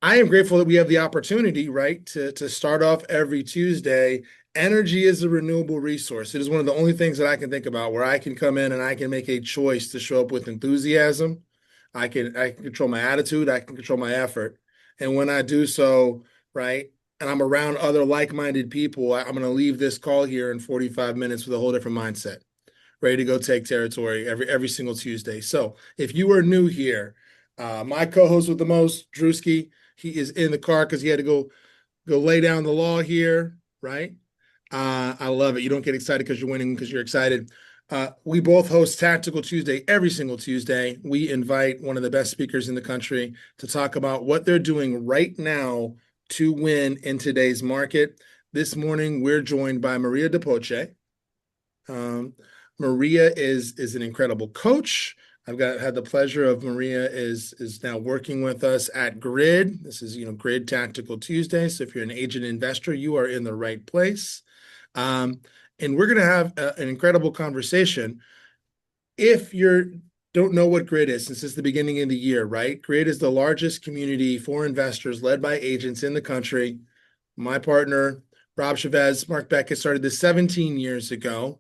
I am grateful that we have the opportunity, right, to start off every Tuesday. Energy is a renewable resource. It is one of the only things that I can think about where I can come in and I can make a choice to show up with enthusiasm. I can control my attitude, I can control my effort. And when I do so, right, and I'm around other like-minded people, I'm going to leave this call here in 45 minutes with a whole different mindset, ready to go take territory every single Tuesday. So if you are new here, my co-host with the most, Drewski, he is in the car because he had to go lay down the law here, right? I love it. You don't get excited because you're winning because you're excited. We both host Tactical Tuesday every single Tuesday. We invite one of the best speakers in the country to talk about what they're doing right now to win in today's market. This morning, we're joined by Maria de Poce. Um, Maria is an incredible coach. I've got had the pleasure of Maria is now working with us at Grid. This is Grid Tactical Tuesday. So if you're an agent investor, you are in the right place. Um, and we're going to have an incredible conversation. If you don't know what Grid is, since it's the beginning of the year, right? Grid is the largest community for investors led by agents in the country. My partner, Rob Chavez, Mark Beckett started this 17 years ago,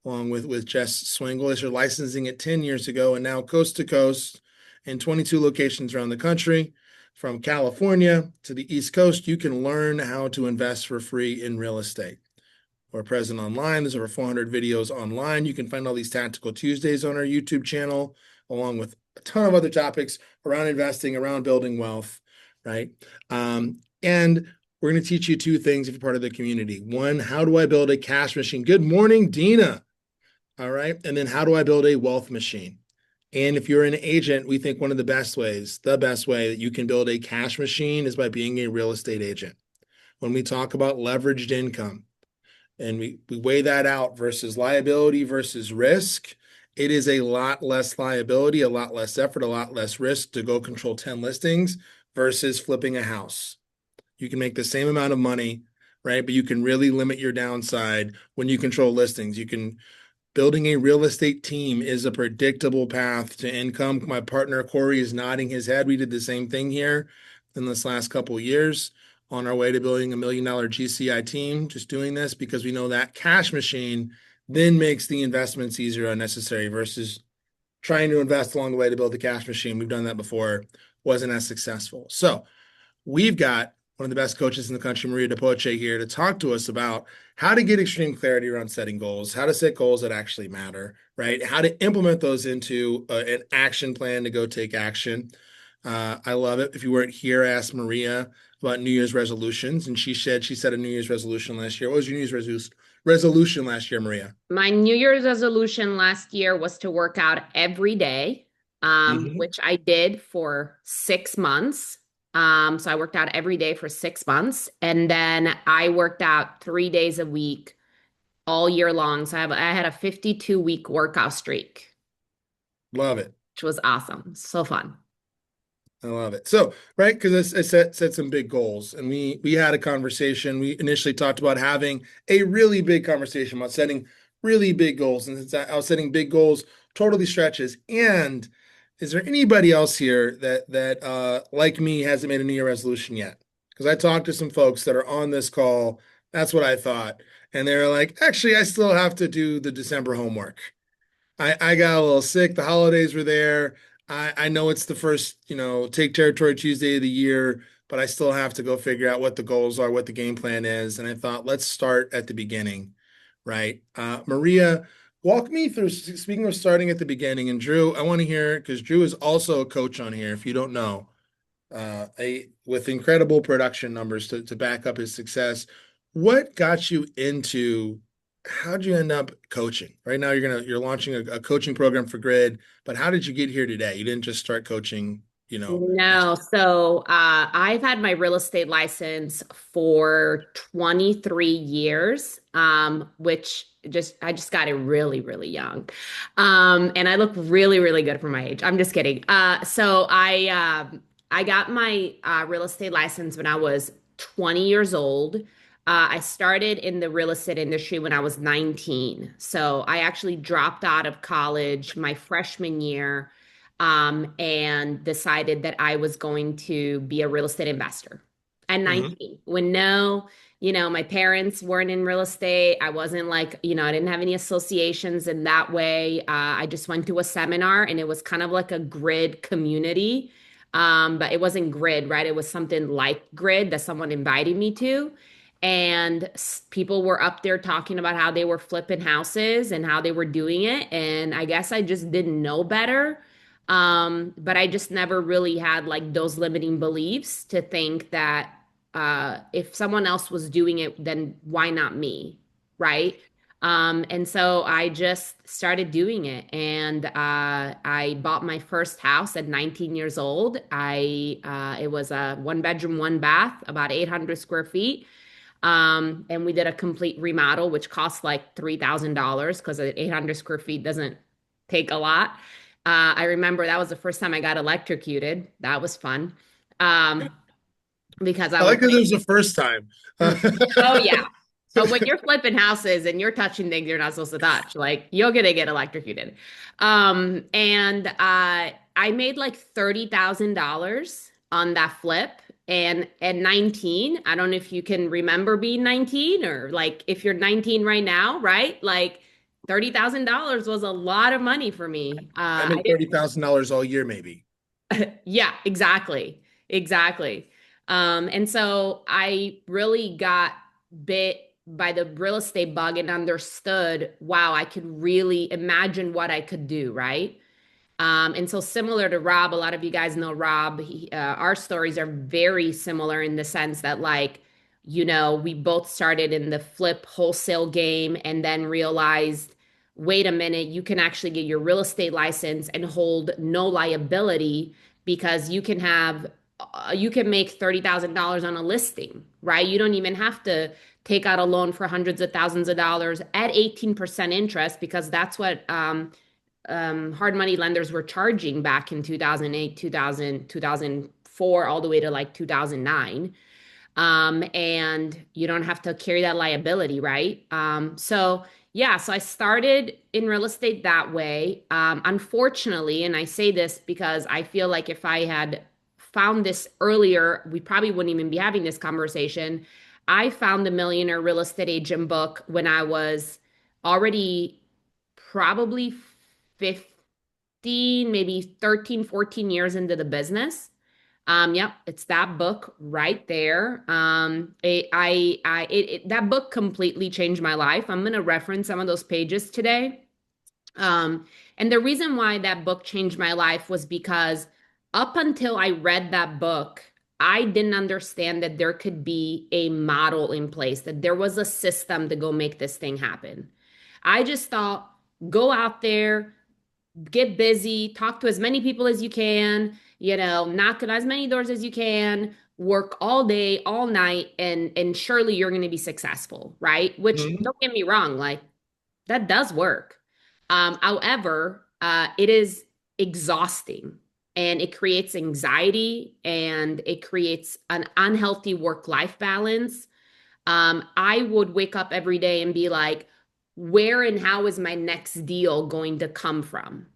along with Jess Swingle. They started licensing it 10 years ago, and now coast to coast in 22 locations around the country. From California to the East Coast, you can learn how to invest for free in real estate. We're present online. There's over 400 videos online. You can find all these Tactical Tuesdays on our YouTube channel, along with a ton of other topics around investing, around building wealth, right? And we're going to teach you two things if you're part of the community. One, how do I build a cash machine? Good morning, Dina. All right. And then how do I build a wealth machine? And if you're an agent, we think one of the best ways, the best way that you can build a cash machine is by being a real estate agent. When we talk about leveraged income, and we weigh that out versus liability versus risk, it is a lot less liability, a lot less effort, a lot less risk to go control 10 listings versus flipping a house. You can make the same amount of money, right? But you can really limit your downside when you control listings. You can Building a real estate team is a predictable path to income. My partner Corey is nodding his head. We did the same thing here in this last couple of years on our way to building $1 million GCI team, just doing this because we know that cash machine then makes the investments easier or unnecessary versus trying to invest along the way to build the cash machine. We've done that before, wasn't as successful. So we've got one of the best coaches in the country, Maria de Poce, here to talk to us about how to get extreme clarity around setting goals, how to set goals that actually matter, right? How to implement those into an action plan to go take action. I love it. If you weren't here, ask Maria about New Year's resolutions, and she set a New Year's resolution last year. What was your New Year's resolution last year, Maria? My New Year's resolution last year was to work out every day, Mhm. which I did for 6 months. So I worked out every day for 6 months, and then I worked out 3 days a week all year long. So I had a 52-week workout streak, Love it. which was awesome. So fun. I love it. So, right, because I set some big goals, and we had a conversation. We initially talked about having a really big conversation about setting really big goals, and since I was setting big goals, totally stretches. And is there anybody else here that like me hasn't made a New Year resolution yet? Because I talked to some folks that are on this call. That's what I thought, and they're like, actually, I still have to do the December homework. I got a little sick. The holidays were there. I know it's the first, take territory Tuesday of the year, but I still have to go figure out what the goals are, what the game plan is. And I thought, let's start at the beginning, right? Maria, walk me through, speaking of starting at the beginning, and Drew, I want to hear, because Drew is also a coach on here, if you don't know, with incredible production numbers to back up his success. What got you into how'd you end up coaching? Right now you're launching a coaching program for Grid, but how did you get here today? You didn't just start coaching, No, yesterday. so I've had my real estate license for 23 years, which I just got it really, really young. And I look really, really good for my age. I'm just kidding. I got my real estate license when I was 20 years old. I started in the real estate industry when I was 19. So I actually dropped out of college my freshman year. and decided that I was going to be a real estate investor at Hmm. 19. When no, my parents weren't in real estate. I wasn't like, I didn't have any associations in that way. I just went to a seminar and it was kind of like a grid community. But it wasn't grid, right? It was something like grid that someone invited me to. And people were up there talking about how they were flipping houses and how they were doing it. And I guess I just didn't know better. But I just never really had like those limiting beliefs to think that if someone else was doing it, then why not me? Right. And so I just started doing it. And I bought my first house at 19 years old. It was a one bedroom, one bath, about 800 square feet. And we did a complete remodel, which cost like $3,000 because 800 square feet doesn't take a lot. I remember that was the first time I got electrocuted. That was fun. Um, because I I was like that there's a first time. like, oh yeah. Oh, when you're flipping houses and you're touching things you're not supposed to touch, like you're gonna get electrocuted. And I made like $30,000 on that flip. And at 19, I don't know if you can remember being 19 or like if you're 19 right now, right? Like $30,000 was a lot of money for me. I make $30,000 all year, maybe. Yeah, exactly. Exactly. And so I really got bit by the real estate bug and understood, wow, I could really imagine what I could do, right? And so similar to Rob, a lot of you guys know Rob. Our stories are very similar in the sense that, like, we both started in the flip wholesale game and then realized, wait a minute, you can actually get your real estate license and hold no liability because you can make $30,000 on a listing, right? You don't even have to take out a loan for hundreds of thousands of dollars at 18% interest because that's what hard money lenders were charging back in 2008, 2000, 2004, all the way to like 2009. And you don't have to carry that liability, right? So yeah, so I started in real estate that way. Unfortunately, and I say this because I feel like if I had found this earlier, we probably wouldn't even be having this conversation. I found the Millionaire Real Estate Agent book when I was already probably 15, maybe 13, 14 years into the business. Yep, it's that book right there. That book completely changed my life. I'm going to reference some of those pages today. And the reason why that book changed my life was because up until I read that book, I didn't understand that there could be a model in place, that there was a system to go make this thing happen. I just thought, go out there, get busy, talk to as many people as you can, knock on as many doors as you can, work all day, all night, and surely you're going to be successful, right? Which Mhm. don't get me wrong, like that does work. However, it is exhausting and it creates anxiety and it creates an unhealthy work-life balance. I would wake up every day and be like, where and how is my next deal going to come from?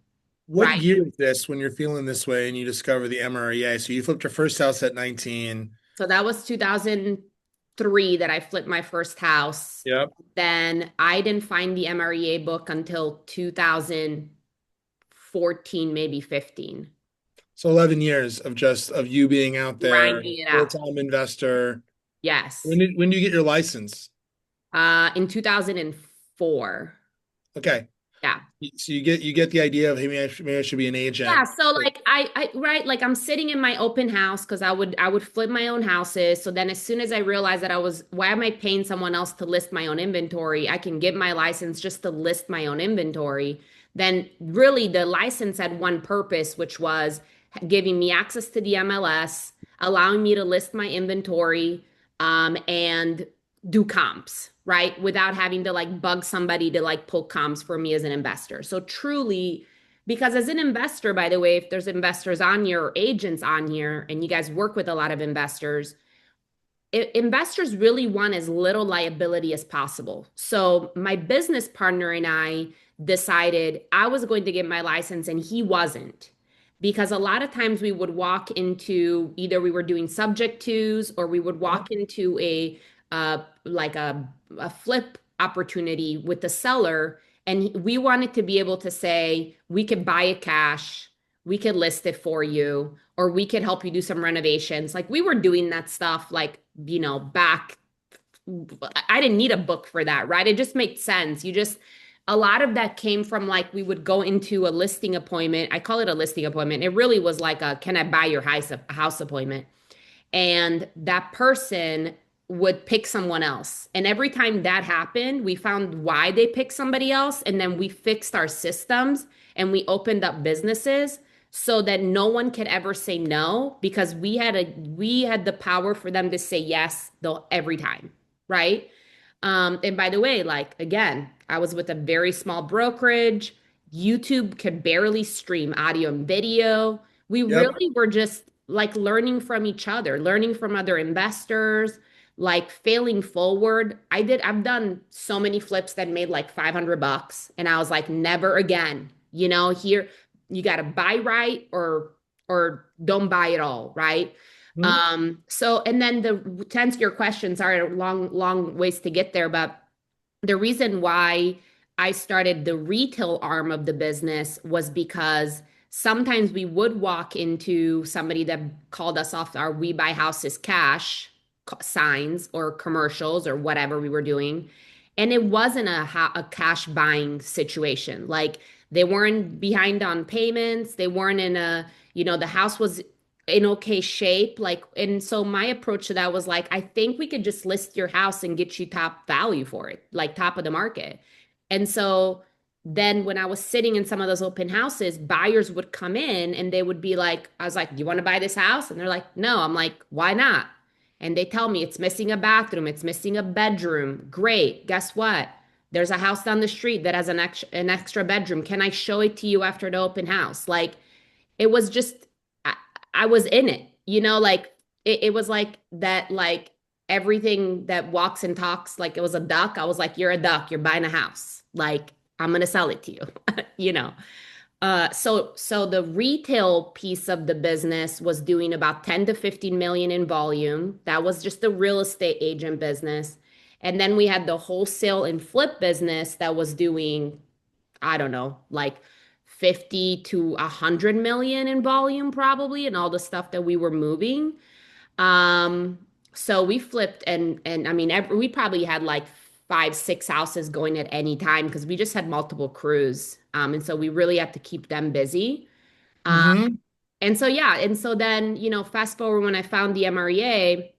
What Right. year is this when you're feeling this way and you discover the MREA? So you flipped your first house at 19. So that was 2003 that I flipped my first house. Yep. Then I didn't find the MREA book until 2014, maybe 15. So 11 years of just of you being out there, Grinding it out. full-time investor. Yes. When do you get your license? In 2004. Okay. Yeah. So you get the idea of, hey, maybe I should be an Yeah, agent. so like I right, like I'm sitting in my open house because I would flip my own houses. So then as soon as I realized that why am I paying someone else to list my own inventory? I can get my license just to list my own inventory. Then really the license had one purpose, which was giving me access to the MLS, allowing me to list my inventory, and do comps, right? Without having to like bug somebody to like pull comps for me as an investor. So truly, because as an investor, by the way, if there's investors on here or agents on here, and you guys work with a lot of investors, investors really want as little liability as possible. So my business partner and I decided I was going to get my license and he wasn't. because a lot of times we would walk into either we were doing subject twos or we would Yep. walk into like a flip opportunity with the seller, and we wanted to be able to say we could buy it cash, we could list it for you, or we could help you do some renovations. Like we were doing that stuff like, back. I didn't need a book for that, right? It just made sense. A lot of that came from like we would go into a listing appointment. I call it a listing appointment. It really was like a can I buy your house appointment. And that person would pick someone else. And every time that happened, we found why they picked somebody else. And then we fixed our systems and we opened up businesses so that no one could ever say no because we had the power for them to say yes though every time, right? And by the way, like again, I was with a very small brokerage. YouTube could barely stream audio and video. We Yep. really were just like learning from each other, learning from other investors, like failing forward. I've done so many flips that made like 500 bucks and I was like never again. Here you got to buy right or don't buy at all, right? Mhm. So and then to answer your question, sorry, long, long ways to get there, but the reason why I started the retail arm of the business was because sometimes we would walk into somebody that called us off our We Buy Houses Cash signs or commercials or whatever we were doing. And it wasn't a cash buying situation. Like they weren't behind on payments. They weren't the house was in okay shape. Like, and so my approach to that was like, I think we could just list your house and get you top value for it, like top of the market. And so then when I was sitting in some of those open houses, buyers would come in and they would be like, I was like, do you want to buy this house? And they're like, no. I'm like, why not? And they tell me it's missing a bathroom, it's missing a bedroom. Great. Guess what? There's a house down the street that has an extra bedroom. Can I show it to you after the open house? Like it was just I, I was in it, like it was like that, like everything that walks and talks, like it was a duck. I was like, you're a duck, you're buying a house. Like, I'm gonna sell it to you, you know. So the retail piece of the business was doing about 10 to 15 million in volume. That was just the real estate agent business. And then we had the wholesale and flip business that was doing I don't know, like 50 to 100 million in volume probably and all the stuff that we were moving. Um so we flipped and I mean we probably had like 5, 6 houses going at any time because we just had multiple crews. And so we really had to keep them busy. Um Mhm. and so yeah, and so then, fast forward when I found the MREA,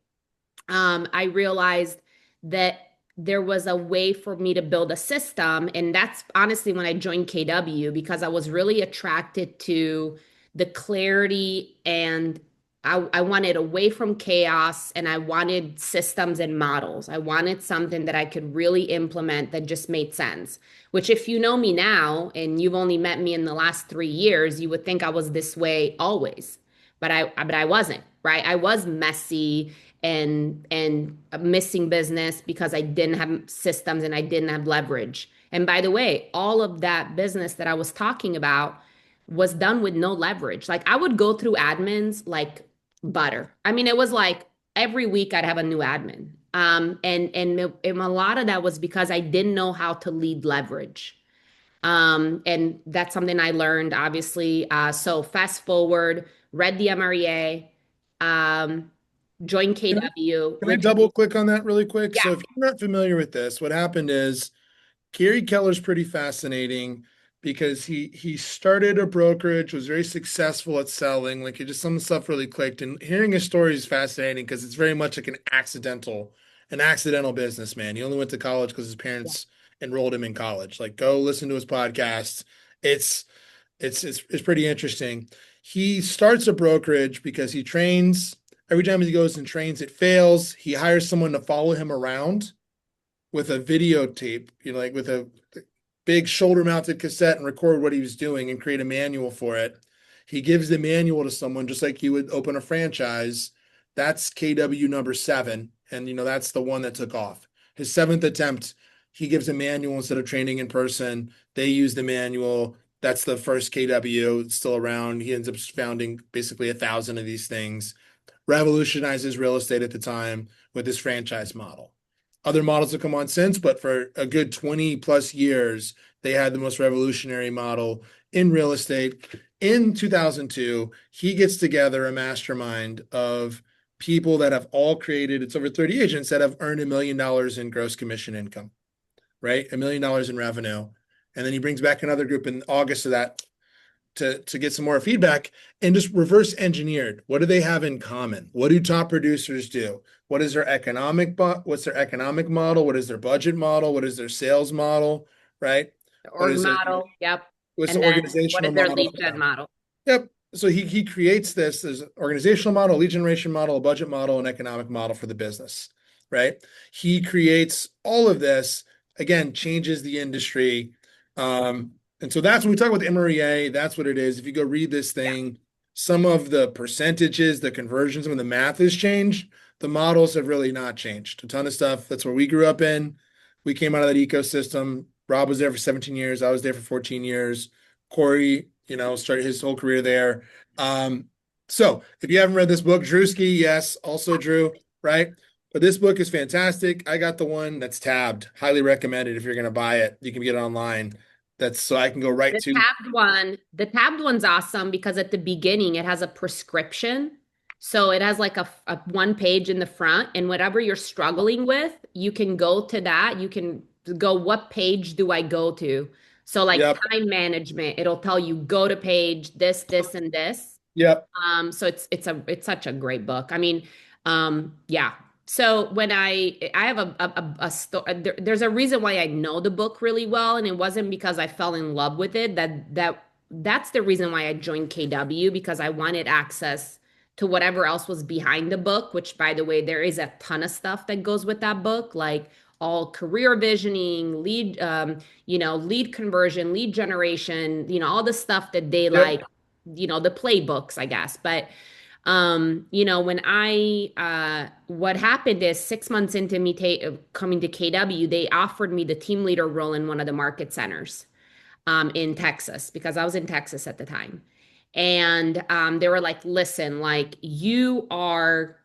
I realized that there was a way for me to build a system. And that's honestly when I joined KW because I was really attracted to the clarity and I wanted away from chaos and I wanted systems and models. I wanted something that I could really implement that just made sense. Which, if you know me now and you've only met me in the last 3 years, you would think I was this way always. But I wasn't, right? I was messy and missing business because I didn't have systems and I didn't have leverage. And by the way, all of that business that I was talking about was done with no leverage. Like I would go through admins like butter. I mean, it was like every week I'd have a new admin. And a lot of that was because I didn't know how to lead leverage. And that's something I learned, obviously. So fast forward, read the MREA, joined Can I, KW, can I which double click on that really quick? yeah, So if you're not familiar with this, what happened is Gary Keller's pretty fascinating because he started a brokerage, was very successful at selling. Like it just some of the stuff really clicked. And hearing his story is fascinating because it's very much like an accidental businessman. He only went to college because his yeah, parents enrolled him in college. Like go listen to his podcast. It's it's pretty interesting. He starts a brokerage because he trains. Every time he goes and trains, it fails. He hires someone to follow him around with a videotape, like with a big shoulder mounted cassette and record what he was doing and create a manual for it. He gives the manual to someone just like you would open a franchise. That's KW number 7. And, that's the one that took off. His seventh attempt, he gives a manual instead of training in person. They use the manual. That's the first KW. It's still around. He ends up founding basically 1,000 of these things. Revolutionizes real estate at the time with this franchise model. Other models have come on since, but for a good 20 plus years, they had the most revolutionary model in real estate. In 2002, he gets together a mastermind of people that have all created, it's over 30 agents that have earned $1 million in gross commission income, right? $1 million in revenue. And then he brings back another group in August of that to get some more feedback and just reverse engineered. What do they have in common? What do top producers do? What is their what's their economic model? What is their budget model? What is their sales model? Right? The What org is their model. Yep. what's the And then what organizational is their model lead for gen them? model? Yep. So he creates this as organizational model, lead generation model, a budget model, an economic model for the business, right? He creates all of this, again, changes the industry. And so that's when we talk about the MREA, that's what it is. If you go read this Yeah. thing, some of the percentages, the conversions, some of the math has changed. The models have really not changed. A ton of stuff. That's where we grew up in. We came out of that ecosystem. Rob was there for 17 years. I was there for 14 years. Corey, started his whole career there. Um, so if you haven't read this book, Drewski, yes, also Drew, right? But this book is fantastic. I got the one that's tabbed. Highly recommended if you're going to buy it. You can get it online. That's so I can go right to. The tabbed one's awesome because at the beginning it has a prescription. So it has like a one page in the front, and whatever you're struggling with, you can go to that. You can go, what page do I go to? So like Yep. time management, it'll tell you go to page this, and this. Yep. So it's such a great book. I mean, yeah. So when I have there's a reason why I know the book really well, and it wasn't because I fell in love with it. That's the reason why I joined KW, because I wanted access to whatever else was behind the book, which by the way, there is a ton of stuff that goes with that book, like all career visioning, lead conversion, lead generation, all the stuff that they Yep. like, the playbooks, I guess. But when what happened is 6 months into me coming to KW, they offered me the team leader role in one of the market centers in Texas, because I was in Texas at the time. And they were like, listen, like you're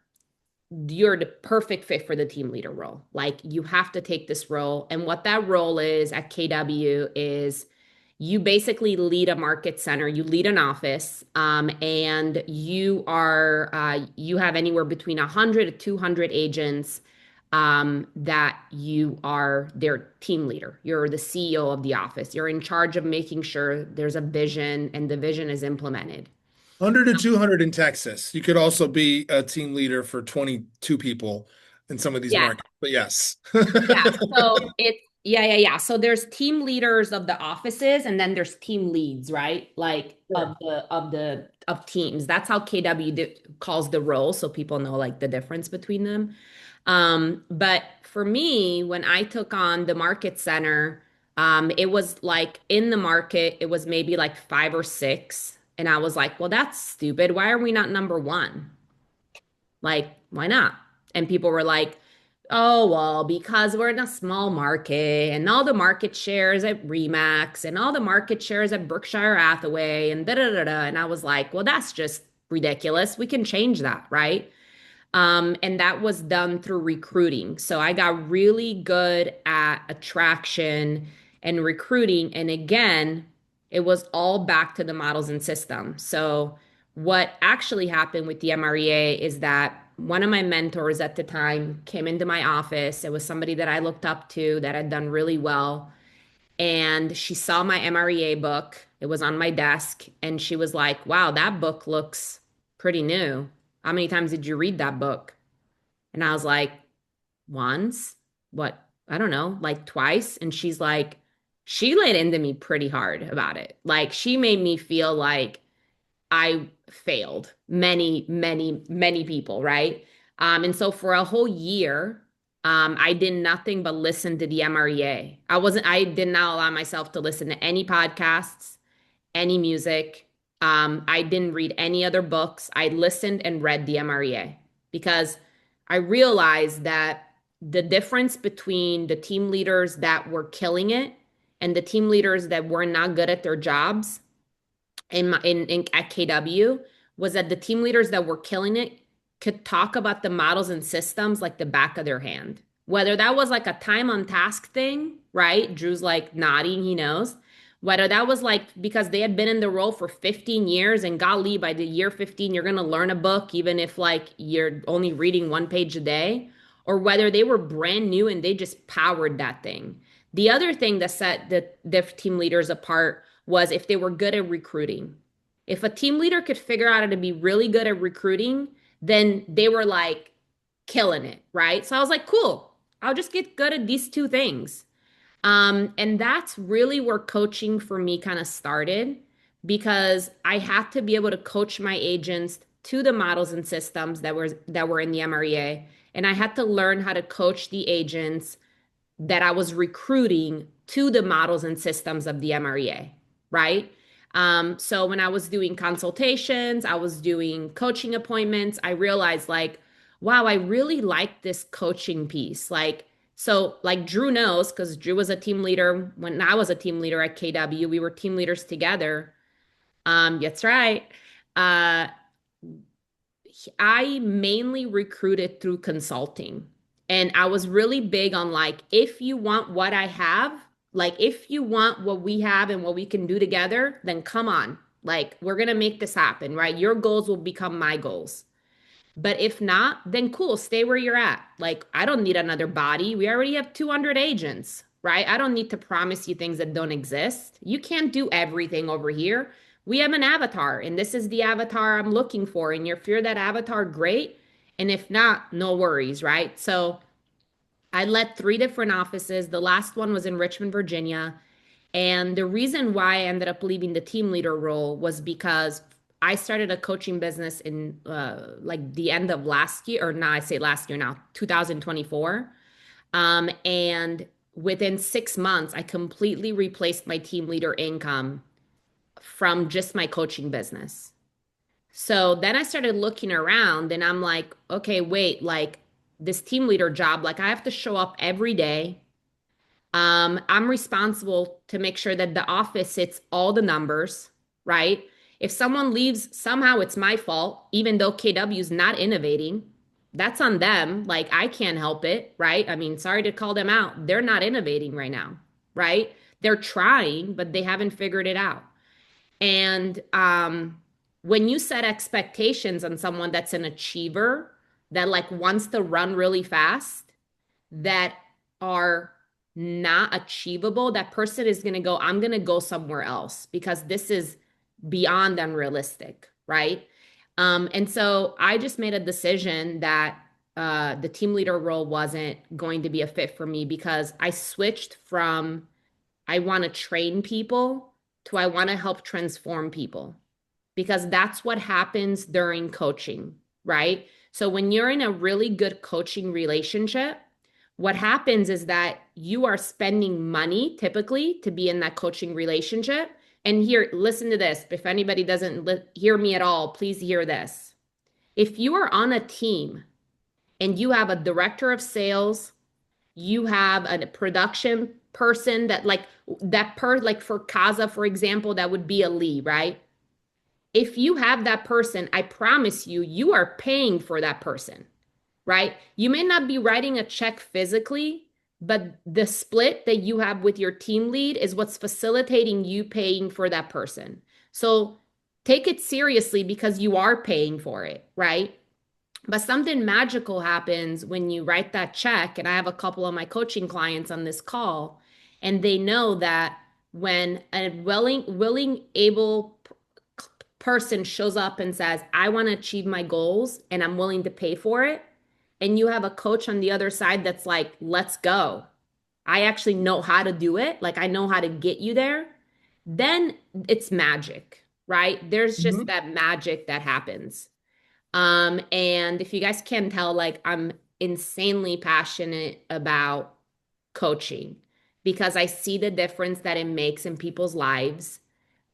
the perfect fit for the team leader role. Like you have to take this role. And what that role is at KW is you basically lead a market center, you lead an office, and you have anywhere between 100 to 200 agents that you are their team leader. You're the CEO of the office. You're in charge of making sure there's a vision and the vision is implemented. 100 to 200 in Texas. You could also be a team leader for 22 people in some of these Yeah. markets. But yes. Yeah, so it's yeah. So there's team leaders of the offices, and then there's team leads, right? Like Sure. of teams. That's how calls the role, so people know like the difference between them. But for me, when I took on the market center, it was like in the market, it was maybe like five or six, and I was like, well, that's stupid. Why are we not number one? Like, why not? And people were like, oh, well, because we're in a small market and all the market shares at Remax and all the market shares at Berkshire Hathaway and da da da da. And I was like, well, that's just ridiculous. We can change that, right? And that was done through recruiting. So I got really good at attraction and recruiting. And again, it was all back to the models and system. So what actually happened with the MREA is that one of my mentors at the time came into my office. It was somebody that I looked up to that had done really well. And she saw my MREA book. It was on my desk. And she was like, wow, that book looks pretty new. How many times did you read that book? And I was like, once. What? I don't know, like twice. And she's like, she laid into me pretty hard about it. Like she made me feel like I failed many people, right? And so for a whole year, I did nothing but listen to the MREA. I did not allow myself to listen to any podcasts, any music. I didn't read any other books. I listened and read the MREA because I realized that the difference between the team leaders that were killing it and the team leaders that were not good at their jobs in at KW was that the team leaders that were killing it could talk about the models and systems like the back of their hand. Whether that was like a time on task thing, right? Drew's like nodding, he knows. Whether that was like because they had been in the role for 15 years and golly, by the year 15, you're going to learn a book, even if like you're only reading one page a day, or whether they were brand new and they just powered that thing. The other thing that set the team leaders apart was if they were good at recruiting. If a team leader could figure out how to be really good at recruiting, then they were like killing it, right? So I was like, cool, I'll just get good at these two things. And that's really where coaching for me kind of started because I had to be able to coach my agents to the models and systems that were in the MREA. And I had to learn how to coach the agents that I was recruiting to the models and systems of the MREA, right? So when I was doing consultations, I was doing coaching appointments, I realized like, wow, I really like this coaching piece. Like Drew knows, because Drew was a team leader when I was a team leader at KW. We were team leaders together. That's right. Uh, I mainly recruited through consulting. And I was really big on like, if you want what I have, like if you want what we have and what we can do together, then come on. Like, we're going to make this happen, right? Your goals will become my goals. But if not, then cool, stay where you're at. Like, I don't need another body. We already have 200 agents, right? I don't need to promise you things that don't exist. You can't do everything over here. We have an avatar, and this is the avatar I'm looking for. And if you're that avatar, great. And if not, no worries, right? So I led three different offices. The last one was in Richmond, Virginia. And the reason why I ended up leaving the team leader role was because I started a coaching business in like the end of last year, or now I say last year now, 2024. And within 6 months, I completely replaced my team leader income from just my coaching business. So then I started looking around and I'm like, okay, wait, like this team leader job, like I have to show up every day. I'm responsible to make sure that the office hits all the numbers, right? If someone leaves, somehow it's my fault, even though KW is not innovating. That's on them. Like, I can't help it, right? I mean, sorry to call them out. They're not innovating right now, right? They're trying, but they haven't figured it out. And when you set expectations on someone that's an achiever, that like wants to run really fast, that are not achievable, that person is going to go, I'm going to go somewhere else because this is beyond unrealistic, right? And so I just made a decision that the team leader role wasn't going to be a fit for me because I switched from I want to train people to I want to help transform people because that's what happens during coaching, right? So when you're in a really good coaching relationship, what happens is that you are spending money typically to be in that coaching relationship. And here, listen to this. If anybody doesn't hear me at all, please hear this. If you are on a team and you have a director of sales, you have a production person that like for Casa, for example, that would be a lead, right? If you have that person, I promise you, you are paying for that person, right? You may not be writing a check physically, but the split that you have with your team lead is what's facilitating you paying for that person. So take it seriously because you are paying for it, right? But something magical happens when you write that check. And I have a couple of my coaching clients on this call, and they know that when a able person shows up and says, I want to achieve my goals and I'm willing to pay for it, and you have a coach on the other side that's like, let's go. I actually know how to do it. Like, I know how to get you there. Then it's magic, right? There's just Mhm. that magic that happens. And if you guys can tell, like, I'm insanely passionate about coaching because I see the difference that it makes in people's lives.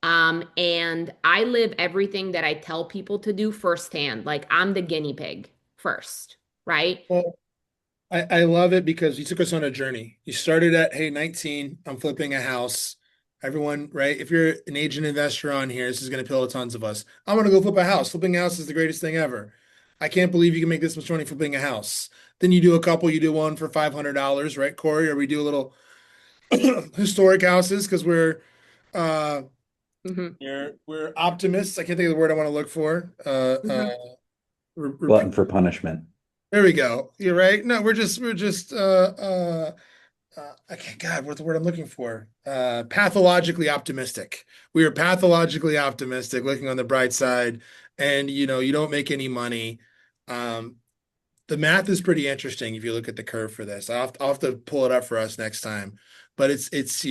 And I live everything that I tell people to do firsthand. Like, I'm the guinea pig first, right? I love it because you took us on a journey. You started at, hey, 19, I'm flipping a house. Everyone, right? If you're an agent investor on here, this is going to appeal to tons of us. I want to go flip a house. Flipping a house is the greatest thing ever. I can't believe you can make this much money flipping a house. Then you do a couple, you do one for $500, right, Corey? Or we do a little historic houses because uh Hmm. we're optimists. I can't think of the word I want to look for. Hmm. We're Glutton for punishment. There we go. You're right. No, we're just okay, God, what's the word I'm looking for? Pathologically optimistic. We are pathologically optimistic, looking on the bright side, and you don't make any money. Um, the math is pretty interesting if you look at the curve for this. I'll have to pull it up for us next time. But it's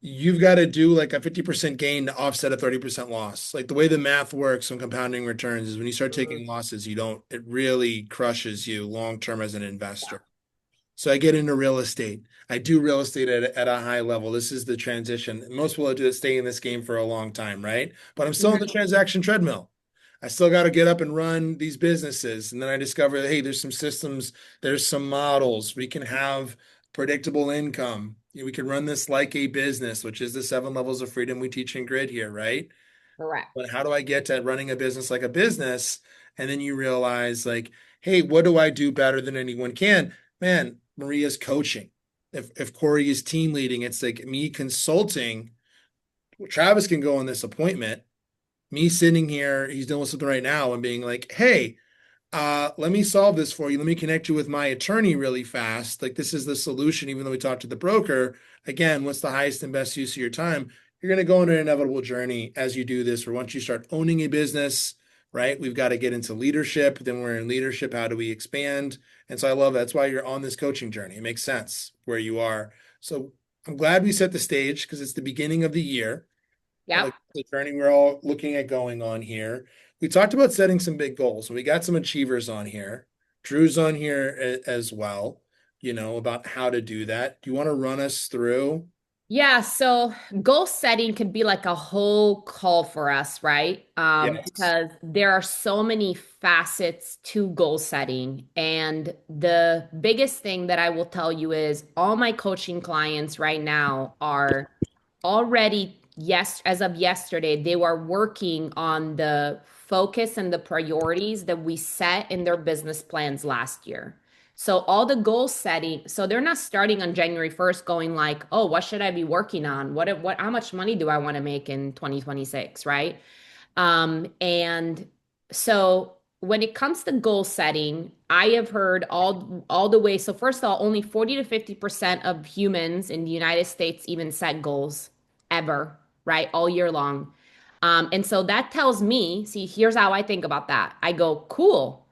you've got to do like a 50% gain to offset a 30% loss. Like the way the math works on compounding returns is when you start taking losses, it really crushes you long term as an investor. So I get into real estate. I do real estate at a high level. This is the transition. Most people do stay in this game for a long time, right? But I'm still in the Hmm. transaction treadmill. I still got to get up and run these businesses. And then I discover that, hey, there's some systems, there's some models. We can have predictable income. We can run this like a business, which is the 7 levels of freedom we teach in Grid here, right? Correct. But how do I get to running a business like a business? And then you realize, like, hey, what do I do better than anyone can? Man, Maria's coaching. If Corey is team leading, it's like me consulting. Travis can go on this appointment. Me sitting here, he's doing something right now and being like, hey, let me solve this for you. Let me connect you with my attorney really fast. Like this is the solution, even though we talked to the broker. Again, what's the highest and best use of your time? You're going to go on an inevitable journey as you do this, or once you start owning a business, right? We've got to get into leadership. Then we're in leadership. How do we expand? And so I love that. That's why you're on this coaching journey. It makes sense where you are. So I'm glad we set the stage because it's the beginning of the year, Yep. like the journey we're all looking at going on here. We talked about setting some big goals. We got some achievers on here. Drew's on here as well, about how to do that. Do you want to run us through? Yeah, so goal setting could be like a whole call for us, right? Yes. Because there are so many facets to goal setting. And the biggest thing that I will tell you is all my coaching clients right now are already, yes, as of yesterday, they were working on the focus and the priorities that we set in their business plans last year. So all the goal setting, so they're not starting on January 1st going like, "Oh, what should I be working on? What how much money do I want to make in 2026?" Right? And so when it comes to goal setting, I have heard all the way. So first of all, only 40 to 50% of humans in the United States even set goals ever, right? All year long. And so that tells me, see, here's how I think about that. I go, cool.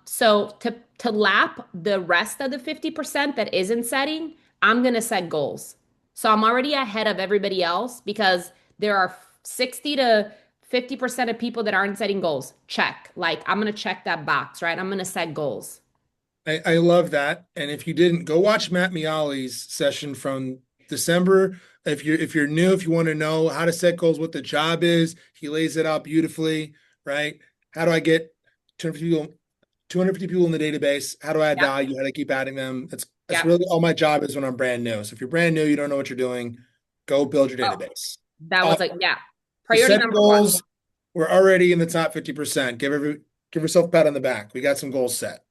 So to lap the rest of the 50% that isn't setting, I'm gonna set goals. So I'm already ahead of everybody else because there are 60 to 50% of people that aren't setting goals. Check. Like I'm gonna check that box, right? I'm gonna set goals. I love that. And if you didn't, go watch Matt Miali's session from December. If you're new, if you want to know how to set goals, what the job is, he lays it out beautifully, right? How do I get 250 people, 250 people in the database? How do I add Yep. value? How do I keep adding them? That's Yep. really all my job is when I'm brand new. So if you're brand new, you don't know what you're doing, go build your Oh, database. that was like, yeah. So Priority setting number one. goals, we're already in the top 50%. Give yourself a pat on the back. We got some goals set.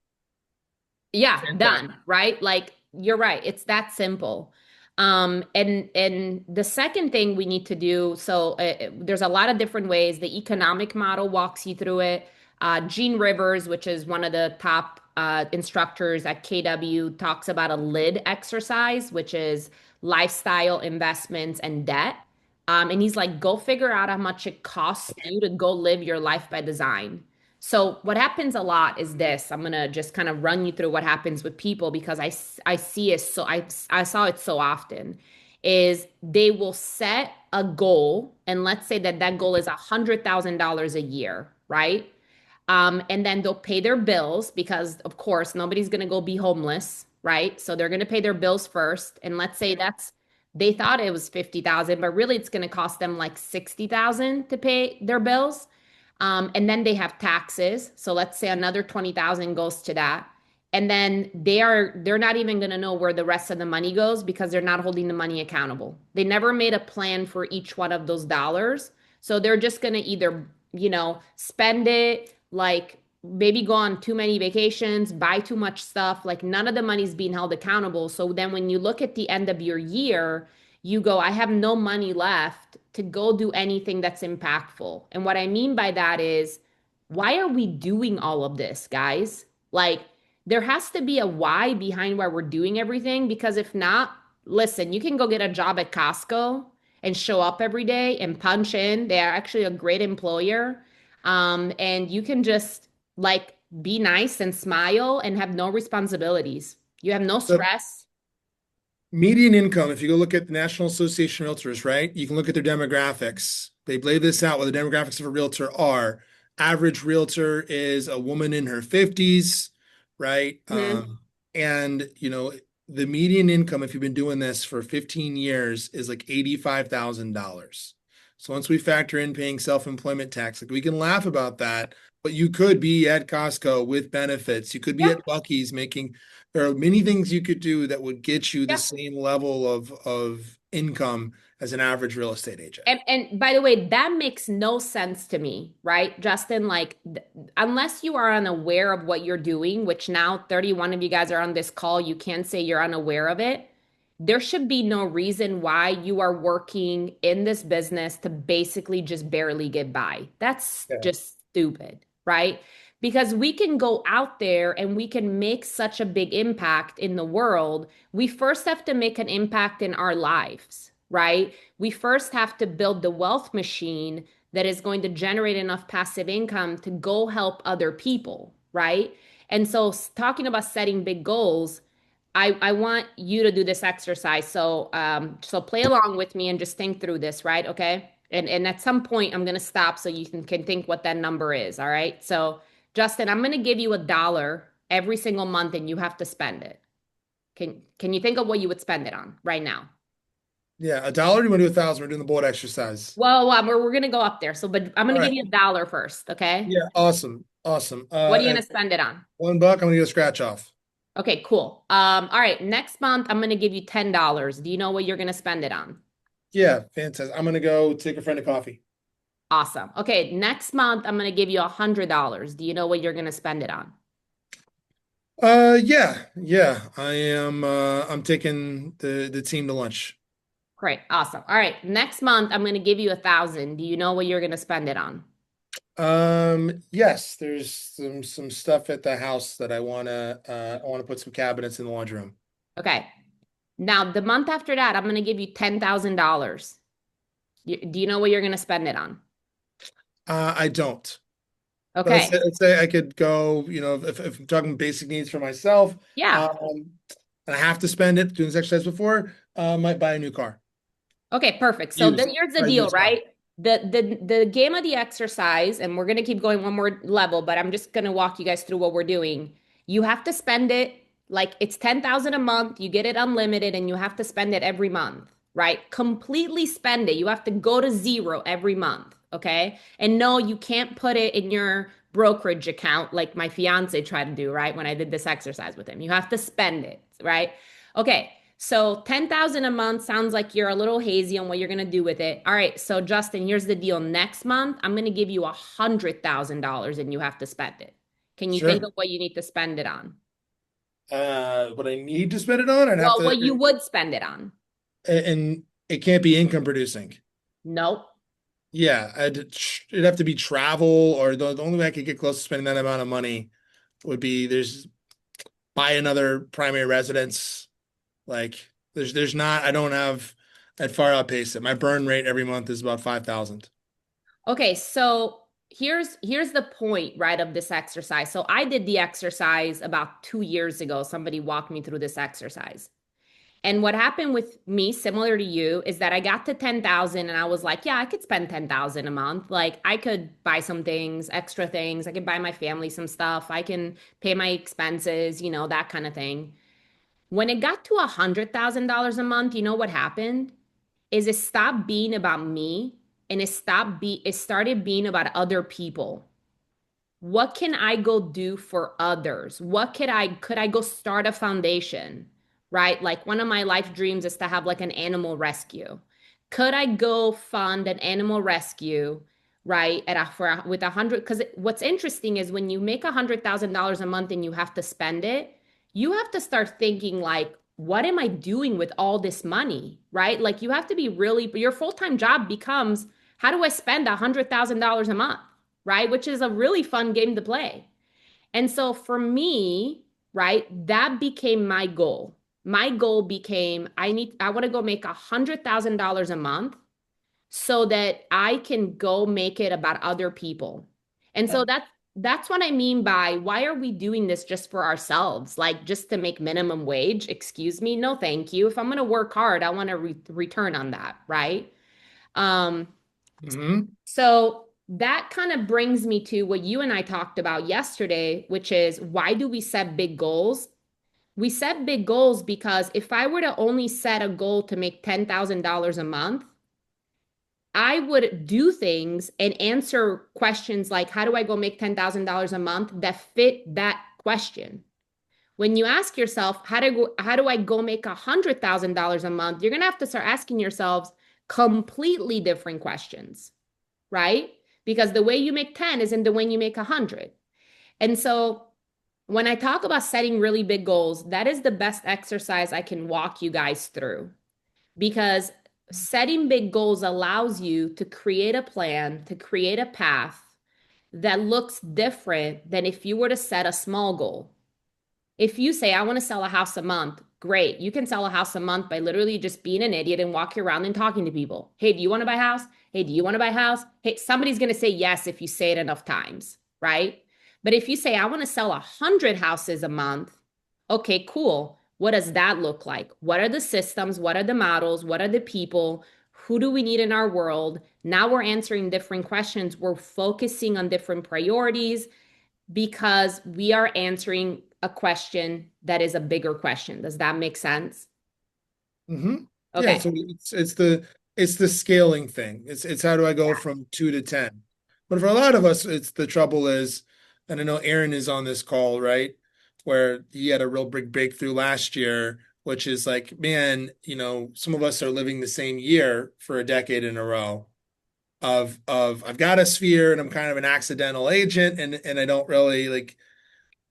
Yeah, Fantastic. done, right? Like you're right. It's that simple. And the second thing we need to do, so there's a lot of different ways. The economic model walks you through it. Gene Rivers, which is one of the top instructors at KW, talks about a lid exercise, which is lifestyle investments and debt. And he's like, go figure out how much it costs you to go live your life by design. So what happens a lot is this. I'm gonna just kind of run you through what happens with people because I see it so I saw it so often is they will set a goal and let's say that that goal is $100,000 a year, right? And then they'll pay their bills because, of course, nobody's going to go be homeless, right? So they're going to pay their bills first. And let's say that's they thought it was 50,000, but really it's going to cost them like 60,000 to pay their bills. And then they have taxes. So let's say another 20,000 goes to that. And then they're not even going to know where the rest of the money goes because they're not holding the money accountable. They never made a plan for each one of those dollars. So they're just going to either, spend it, like maybe go on too many vacations, buy too much stuff. Like none of the money's being held accountable. So then when you look at the end of your year, you go, I have no money left to go do anything that's impactful. And what I mean by that is, why are we doing all of this, guys? Like, there has to be a why behind why we're doing everything, because if not, listen, you can go get a job at Costco and show up every day and punch in. They are actually a great employer. And you can just like be nice and smile and have no responsibilities. You have no The stress. median income, if you go look at the National Association of Realtors, right, you can look at their demographics. They lay this out what the demographics of a realtor are. Average realtor is a woman in her 50s, right? Mhm. And the median income, if you've been doing this for 15 years, is like $85,000. So once we factor in paying self-employment tax, like we can laugh about that, but you could be at Costco with benefits. You could be Yeah, at Bucky's making there are many things you could do that would get you the yeah. same level of income as an average real estate agent. And by the way, that makes no sense to me, right, Justin? Like, unless you are unaware of what you're doing, which now 31 of you guys are on this call, you can't say you're unaware of it. There should be no reason why you are working in this business to basically just barely get by. That's Yeah. just stupid, right? Because we can go out there and we can make such a big impact in the world. We first have to make an impact in our lives, right? We first have to build the wealth machine that is going to generate enough passive income to go help other people, right? And so, talking about setting big goals, I want you to do this exercise. So play along with me and just think through this, right? Okay. And at some point I'm gonna stop so you can think what that number is. All right. So Justin, I'm gonna give you $1 every single month and you have to spend it. Can you think of what you would spend it on right now? Yeah, a dollar, you want to do 1,000? We're doing the bold exercise. Well, we're gonna go up there. So, but I'm All gonna right. give you $1 first, okay? Yeah, awesome. Awesome. What are you At gonna spend it on? $1, I'm gonna go scratch off. Okay, cool. All right, next month I'm gonna give you $10. Do you know what you're gonna spend it on? Yeah, fantastic. I'm gonna go take a friend to coffee. Awesome. Okay, next month I'm gonna give you $100. Do you know what you're gonna spend it on? Yeah. I'm taking the team to lunch. Great, awesome. All right, next month I'm gonna give you 1,000. Do you know what you're gonna spend it on? Yes, there's some stuff at the house that I wanna put some cabinets in the laundry room. Okay. Now the month after that I'm gonna give you $10,000. Do you know what you're gonna spend it on? I don't. But Okay. let's say I could go, if I'm talking basic needs for myself, Yeah. and I have to spend it doing this exercise before, might buy a new car. Okay, perfect. So Used, here's the a deal, used car. right? The game of the exercise, and we're gonna keep going one more level, but I'm just gonna walk you guys through what we're doing. You have to spend it like it's 10,000 a month, you get it unlimited, and you have to spend it every month, right? Completely spend it. You have to go to zero every month, okay? And no, you can't put it in your brokerage account like my fiance tried to do, right? When I did this exercise with him. You have to spend it, right? Okay. So 10,000 a month sounds like you're a little hazy on what you're going to do with it. All right, so Justin, here's the deal. Next month, I'm going to give you $100,000 and you have to spend it. Can you think Sure. of what you need to spend it on? What I need to spend it on, I'd have Well, to, what you would spend it on? and it can't be income producing. Nope. Yeah, it'd have to be travel, or the only way I could get close to spending that amount of money would be there's buy another primary residence. Like there's not, I don't have that far outpace it. My burn rate every month is about 5,000. Okay, so here's the point, right, of this exercise. So I did the exercise about 2 years ago. Somebody walked me through this exercise. And what happened with me, similar to you, is that I got to 10,000 and I was like, yeah, I could spend 10,000 a month. Like I could buy some things, extra things. I could buy my family some stuff. I can pay my expenses, that kind of thing. When it got to $100,000 a month, you know what happened? Is it stopped being about me and it started being about other people. what can I go do for others? What could I go start a foundation, right? Like one of my life dreams is to have like an animal rescue. Could I go fund an animal rescue, right? With 100, because what's interesting is when you make $100,000 a month and you have to spend it, you have to start thinking like, what am I doing with all this money, right? Like you have to be really, your full-time job becomes, how do I spend $100,000 a month? Right? Which is a really fun game to play. And so for me, right, that became my goal. My goal became I want to go make $100,000 a month so that I can go make it about other people. And so that's what I mean by why are we doing this just for ourselves? Like just to make minimum wage? Excuse me. No, thank you. If I'm going to work hard, I want to return on that, right? Um, Hmm. so that kind of brings me to what you and I talked about yesterday, which is why do we set big goals? We set big goals because if I were to only set a goal to make $10,000 a month, I would do things and answer questions like, how do I go make $10,000 a month that fit that question? When you ask yourself, how do I go make $100,000 a month? You're going to have to start asking yourselves completely different questions, right? Because the way you make 10 isn't the way you make 100. And so when I talk about setting really big goals, that is the best exercise I can walk you guys through because setting big goals allows you to create a plan, to create a path that looks different than if you were to set a small goal. If you say, I want to sell a house a month, great. You can sell a house a month by literally just being an idiot and walking around and talking to people. Hey, do you want to buy a house? Hey, do you want to buy a house? Hey, somebody's going to say yes if you say it enough times, right? But if you say, I want to sell 100 houses a month, okay, cool. What does that look like? What are the systems? What are the models? What are the people? Who do we need in our world? Now we're answering different questions. We're focusing on different priorities because we are answering a question that is a bigger question. Does that make sense? Hmm. Yeah, Okay. so it's the scaling thing. It's how do I go from 2 to 10? But for a lot of us, it's the trouble is, and I know Aaron is on this call, right? Where he had a real big breakthrough last year, which is like, man, some of us are living the same year for a decade in a row of I've got a sphere and I'm kind of an accidental agent and I don't really like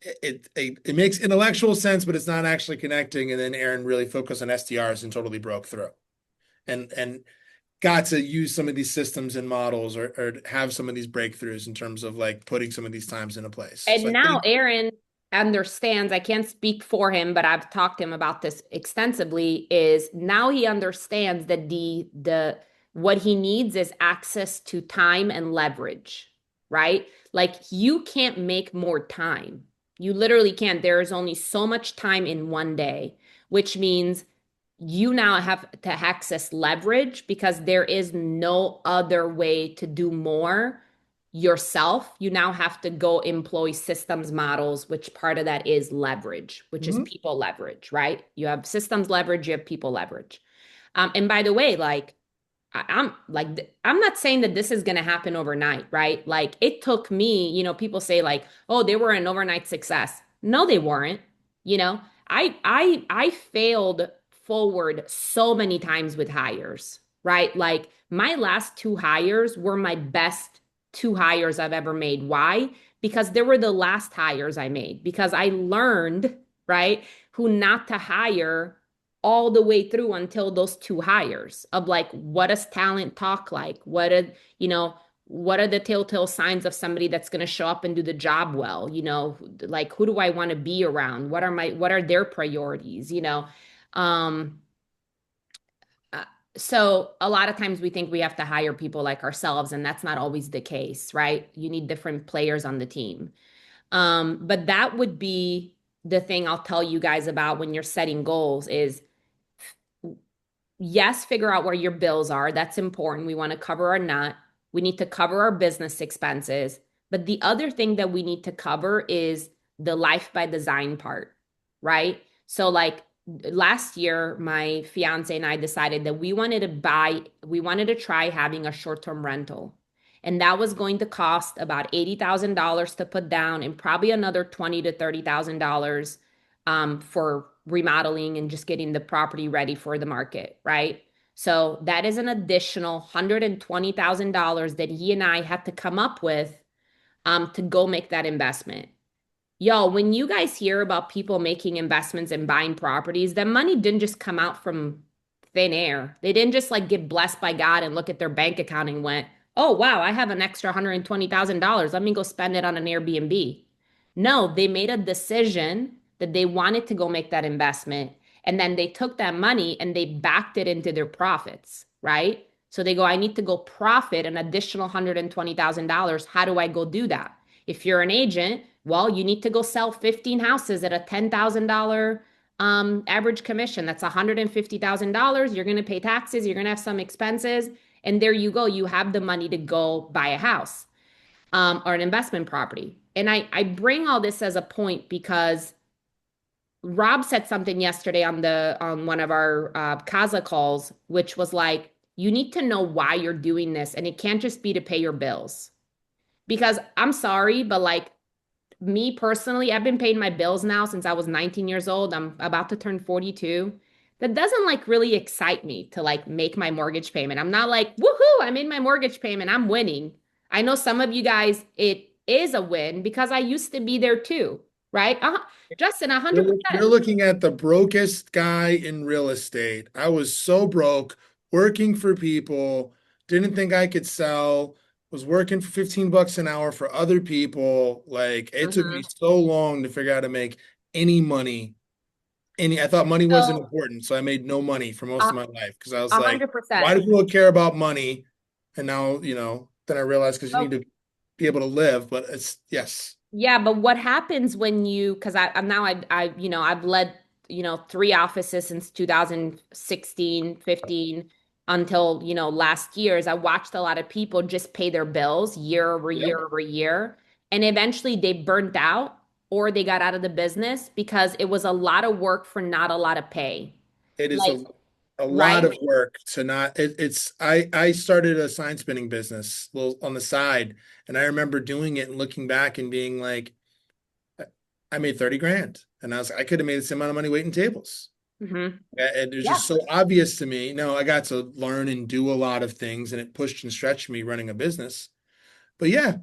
it makes intellectual sense, but it's not actually connecting. And then Aaron really focused on SDRs and totally broke through and got to use some of these systems and models or have some of these breakthroughs in terms of like putting some of these times into place. So And I now think, Aaron understands, I can't speak for him, but I've talked to him about this extensively, is now he understands that the what he needs is access to time and leverage, right? Like you can't make more time. You literally can't. There is only so much time in one day, which means you now have to access leverage because there is no other way to do more yourself. You now have to go employ systems models, which part of that is leverage, which is mhm, people leverage, right? You have systems leverage, you have people leverage. And by the way, like I'm like I'm not saying that this is going to happen overnight, right? Like it took me, people say like, "Oh, they were an overnight success." No, they weren't. You know, I failed forward so many times with hires, right? Like my last two hires were my best two hires I've ever made. Why? Because they were the last hires I made because I learned, right, who not to hire all the way through until those two hires of like what does talent talk like, what are the telltale signs of somebody that's going to show up and do the job well, like who do I want to be around, what are their priorities, um uh, so a lot of times we think we have to hire people like ourselves and that's not always the case, right? You need different players on the team. But that would be the thing I'll tell you guys about when you're setting goals is yes, figure out where your bills are. That's important. We want to cover our nut. We need to cover our business expenses. But the other thing that we need to cover is the life by design part, right? So, like last year, my fiance and I decided that we wanted to try having a short term rental. And that was going to cost about $80,000 to put down and probably another $20,000 to $30,000 for remodeling and just getting the property ready for the market, right? So that is an additional $120,000 that he and I had to come up with to go make that investment. Yo, when you guys hear about people making investments and buying properties, that money didn't just come out from thin air. They didn't just like get blessed by God and look at their bank account and went, oh, wow, I have an extra $120,000. Let me go spend it on an Airbnb. No, they made a decision that they wanted to go make that investment. And then they took that money and they backed it into their profits, right? So they go, I need to go profit an additional $120,000. How do I go do that? If you're an agent, well, you need to go sell 15 houses at a $10,000 average commission. That's $150,000. You're going to pay taxes. You're going to have some expenses. And there you go. You have the money to go buy a house or an investment property. And I bring all this as a point because Rob said something yesterday on one of our Casa calls, which was like, you need to know why you're doing this, and it can't just be to pay your bills. Because I'm sorry, but like me personally, I've been paying my bills now since I was 19 years old. I'm about to turn 42. That doesn't like really excite me to like make my mortgage payment. I'm not like, woohoo, I made my mortgage payment. I'm winning. I know some of you guys, it is a win because I used to be there too, right? Justin, You're 100%. looking at the brokest guy in real estate. I was so broke, working for people, didn't think I could sell, was working for 15 bucks an hour for other people. Like it took me Mhm. so long to figure out how to make any money. I thought money wasn't So, important, so I made no money for most a of my life because I was like, why 100%. do people care about money? And now, then I realized because you need to be able to live, but it's yes. Yeah, but what happens when you, because I'm now I've led, three offices since 2016, 15 until, last year is I watched a lot of people just pay their bills year over Yep. year over year. And eventually they burnt out or they got out of the business because it was a lot of work for not a lot of pay. It is Like, a lot right? of work to not it's I started a sign spinning business little on the side, and I remember doing it and looking back and being like, I made 30 grand, and I could have made the same amount of money waiting tables. Hmm. And it was Yeah. just so obvious to me. No, I got to learn and do a lot of things, and it pushed and stretched me running a business. But yeah,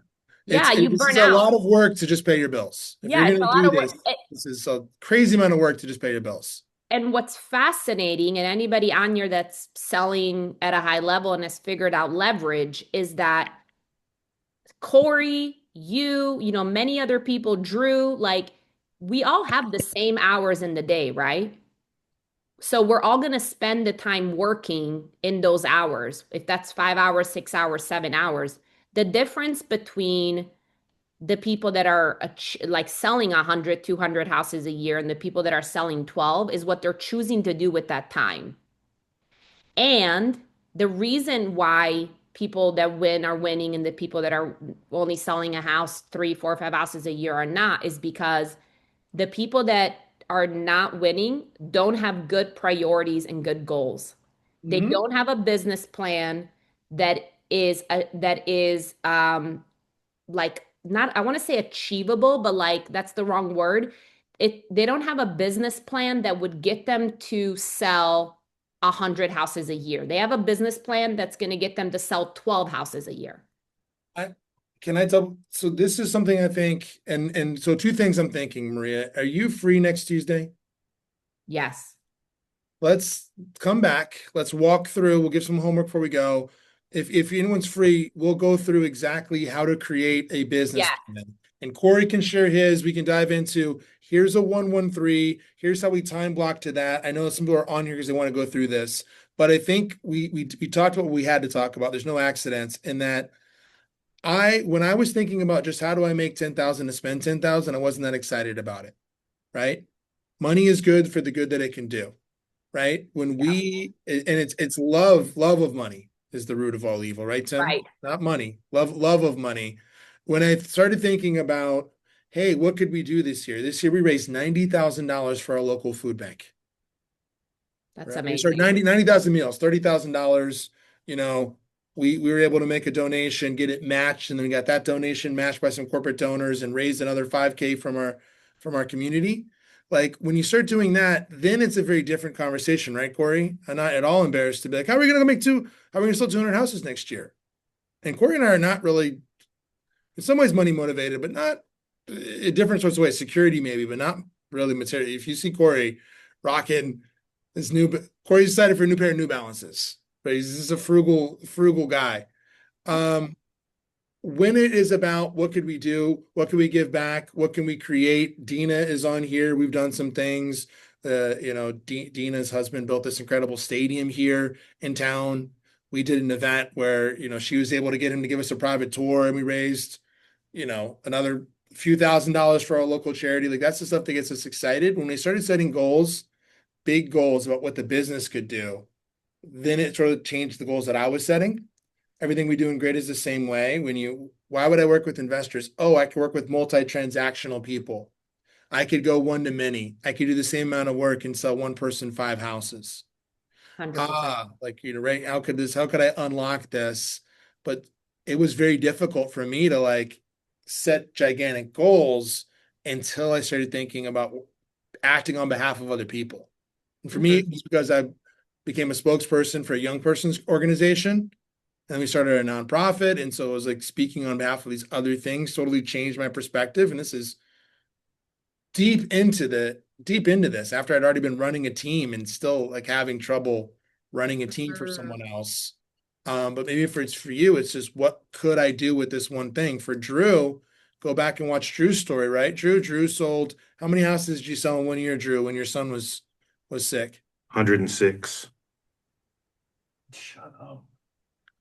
Yeah, you this burn is a out. lot of work to just pay your bills. If you're Yeah, it's a gonna lot do of this, work. this is a crazy amount of work to just pay your bills. And what's fascinating, and anybody on here that's selling at a high level and has figured out leverage, is that Corey, many other people, Drew, like we all have the same hours in the day, right? So we're all going to spend the time working in those hours. If that's 5 hours, 6 hours, 7 hours, the difference between the people that are like selling 100, 200 houses a year and the people that are selling 12 is what they're choosing to do with that time. And the reason why people that win are winning and the people that are only selling a house, three, four, 5 houses a year are not, is because the people that are not winning don't have good priorities and good goals. They Hmm. don't have a business plan that is like not I want to say achievable, but like that's the wrong word. They don't have a business plan that would get them to sell 100 houses a year. They have a business plan that's going to get them to sell 12 houses a year. I can I tell? So this is something I think, and so two things I'm thinking, Maria. Are you free next Tuesday? Yes. Let's come back. Let's walk through. We'll give some homework before we go. If anyone's free, we'll go through exactly how to create a business Yes. plan. And Corey can share his. We can dive into here's a 113. Here's how we time block to that. I know some people are on here because they want to go through this, but I think we talked about what we had to talk about. There's no accidents in that. When I was thinking about just how do I make 10,000 to spend 10,000, I wasn't that excited about it, right? Money is good for the good that it can do, right? Yep. And it's love of money is the root of all evil, right, Tim? Right. Not money, love of money. When I started thinking about, hey, what could we do this year? This year we raised $90,000 for our local food bank, That's right? We started amazing. 90,000 meals, $30,000, you know, we were able to make a donation, get it matched, and then we got that donation matched by some corporate donors and raised another 5K from our community. Like when you start doing that, then it's a very different conversation, right, Corey? I'm not at all embarrassed to be like, how are we gonna make two? How are we gonna sell 200 houses next year? And Corey and I are not really, in some ways, money motivated, but not in different sorts of ways. Security maybe, but not really material. If you see Corey rocking this new, Corey's decided for a new pair of New Balances, but he's just a frugal guy. Um, when it is about what could we do, what can we give back, what can we create? Dina is on here. We've done some things. Dina's husband built this incredible stadium here in town. We did an event where, she was able to get him to give us a private tour, and we raised, another few $1,000s for our local charity. Like that's the stuff that gets us excited. When we started setting goals, big goals about what the business could do, then it sort of changed the goals that I was setting. Everything we do in Grid is the same way. Why would I work with investors? Oh, I could work with multi-transactional people. I could go one to many. I could do the same amount of work and sell one person 5 houses. 100%. Like, right? How could I unlock this? But it was very difficult for me to like set gigantic goals until I started thinking about acting on behalf of other people. And for me, Hmm. it was because I became a spokesperson for a young person's organization. And we started a nonprofit. And so it was like speaking on behalf of these other things totally changed my perspective. And this is deep into this after I'd already been running a team and still like having trouble running a team for someone else. But maybe if it's for you, it's just what could I do with this one thing? For Drew, go back and watch Drew's story, right? Drew sold, how many houses did you sell in one year, Drew, when your son was sick? 106. Shut up.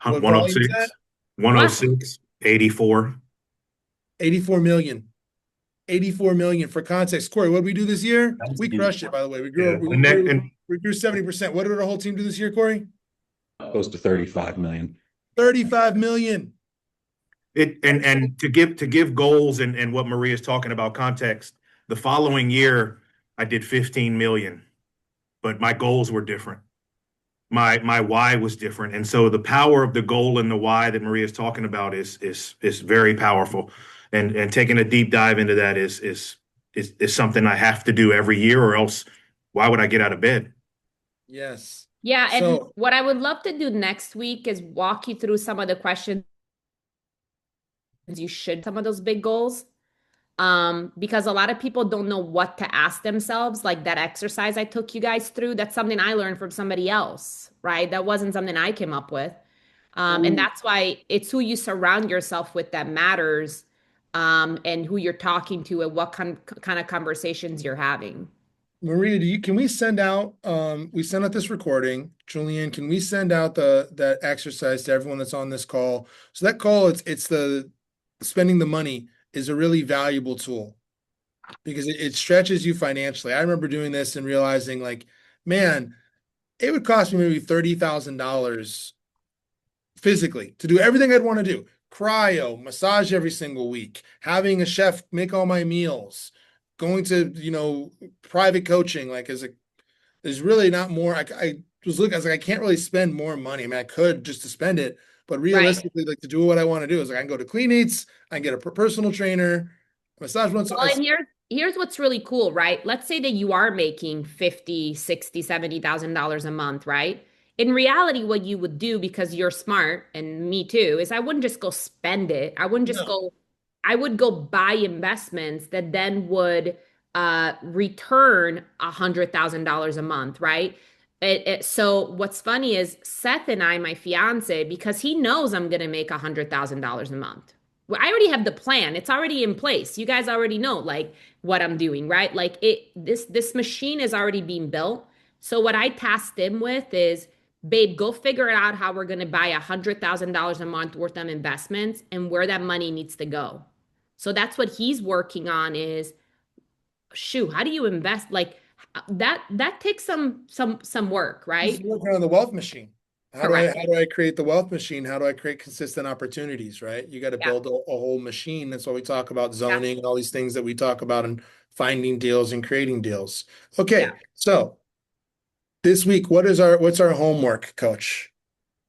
What volume is 106. that? Wow. 106. 84. 84 million. 84 million. For context, Corey, what did we do this year? That's We crushed it, beautiful. by the way. We Yeah. grew we And that, grew and we grew 70%. What did our whole team do this year, Corey? Close to 35 million. 35 million. and to give goals and what Maria's talking about context, the following year I did 15 million, but my goals were different. My why was different. And so the power of the goal and the why that Maria's talking about is very powerful. And taking a deep dive into that is something I have to do every year, or else why would I get out of bed? Yes. Yeah, and So what I would love to do next week is walk you through some of the questions you should, some of those big goals. Because a lot of people don't know what to ask themselves. Like that exercise I took you guys through, that's something I learned from somebody else, right? That wasn't something I came up with. And Ooh, that's why it's who you surround yourself with that matters, and who you're talking to and what kind of conversations you're having. Maria, can we send out we sent out this recording. Julian, can we send out that exercise to everyone that's on this call? So that call, it's the spending the money is a really valuable tool because it stretches you financially. I remember doing this and realizing like, man, it would cost me maybe $30,000 physically to do everything I'd want to do. Cryo, massage every single week, having a chef make all my meals, going to, private coaching. Like there's really not more. I was looking, I was like, I can't really spend more money. I mean, I could just to spend it, but Right. realistically, like to do what I want to do is like I can go to Clean Eats, I can get a personal trainer, massage once. Well, and here's what's really cool, right? Let's say that you are making 50, 60, $70,000 a month, right? In reality, what you would do, because you're smart, and me too, is I wouldn't just go spend it. No, I would go buy investments that then would return $100,000 a month, right? So what's funny is Seth and I, my fiance, because he knows I'm gonna make $100,000 a month. Well, I already have the plan. It's already in place. You guys already know like what I'm doing, right? Like this machine is already being built. So what I tasked him with is, babe, go figure out how we're gonna buy $100,000 a month worth of investments and where that money needs to go. So that's what he's working on is, shoot, how do you invest? Like that takes some work, he's right? working on the wealth machine. Correct. How do I create the wealth machine? How do I create consistent opportunities, right? You got to Yeah. build a whole machine. That's why we talk about Yeah. zoning and all these things that we talk about and finding deals and creating deals. Yeah. Okay, so this week, what's our homework, coach?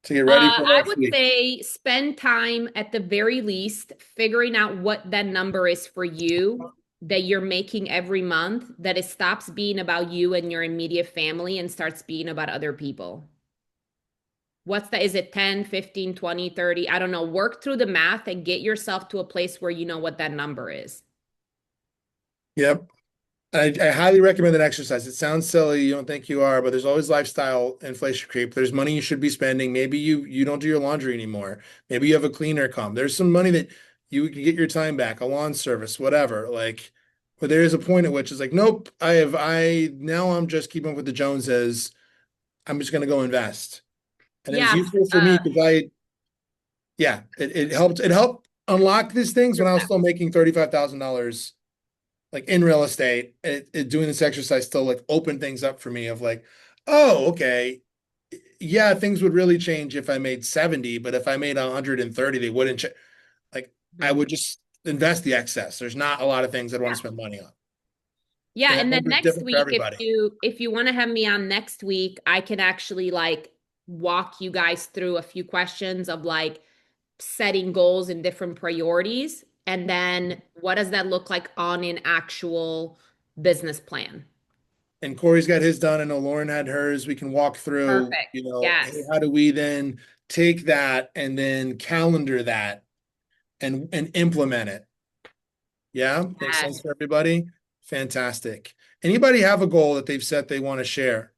to get ready for I next would week? say spend time at the very least figuring out what that number is for you that you're making every month, that it stops being about you and your immediate family and starts being about other people. What's that? Is it 10, 15, 20, 30? I don't know. Work through the math and get yourself to a place where you know what that number is. Yep. I highly recommend that exercise. It sounds silly, you don't think you are, but there's always lifestyle inflation creep. There's money you should be spending. Maybe you don't do your laundry anymore. Maybe you have a cleaner come. There's some money that you can get your time back, a lawn service, whatever. Like, but there is a point at which it's like, nope, I now I'm just keeping up with the Joneses. I'm just gonna go invest. And it was Yeah. useful for me because yeah, it helped unlock these things when I was still making $35,000 like in real estate. Doing this exercise still like opened things up for me of like, oh, okay, yeah, things would really change if I made 70, but if I made 130, they wouldn't change. Like I Mhm. would just invest the excess. There's not a lot of things I'd want to spend money on. Yeah, And that and then number's next different for week, everybody. if you want to have me on next week, I can actually like walk you guys through a few questions of like setting goals and different priorities, and then what does that look like on an actual business plan? And Corey's got his done. I know Lauren had hers. We can walk through, Perfect. hey, Yes. how do we then take that and then calendar that and implement it? Yeah, makes sense Yes. for everybody. Fantastic. Anybody have a goal that they've set they want to share?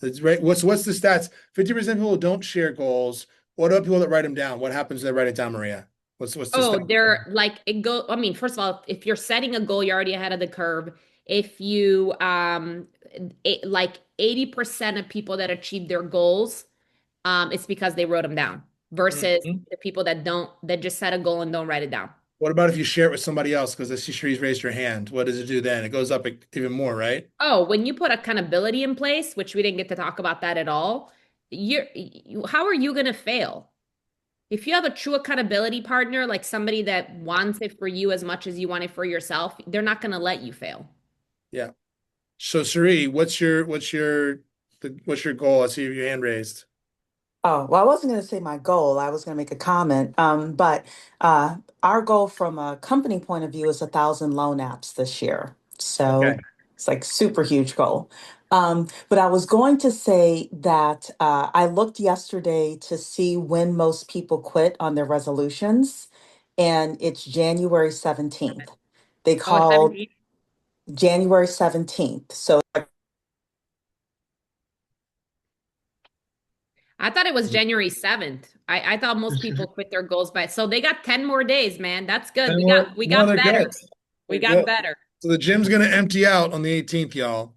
That's right. What's the stats? 50% of people don't share goals. What about people that write them down? What happens when they write it down, Maria? What's the stat? Oh, they're like it go. I mean, first of all, if you're setting a goal, you're already ahead of the curve. If you like 80% of people that achieve their goals, it's because they wrote them down versus Mhm. the people that don't, that just set a goal and don't write it down. What about if you share it with somebody else? Because I see Shree's raised your hand. What does it do then? It goes up even more, right? Oh, when you put accountability in place, which we didn't get to talk about that at all, how are you going to fail? If you have a true accountability partner, like somebody that wants it for you as much as you want it for yourself, they're not going to let you fail. Yeah. So Sheree, what's your goal? I see your hand raised. Oh, well, I wasn't going to say my goal. I was going to make a comment. But our goal from a company point of view is 1,000 loan apps this year. Okay. So it's like super huge goal. But I was going to say that I looked yesterday to see when most people quit on their resolutions, and it's January 17th. They Oh, it's called 17. January 17th. So I thought it was January 7th. I thought most people quit their goals by, so they got 10 more days, man. That's good. And We we're got we no, got they're better. good. We They're got good. better. So the gym's gonna empty out on the 18th, y'all.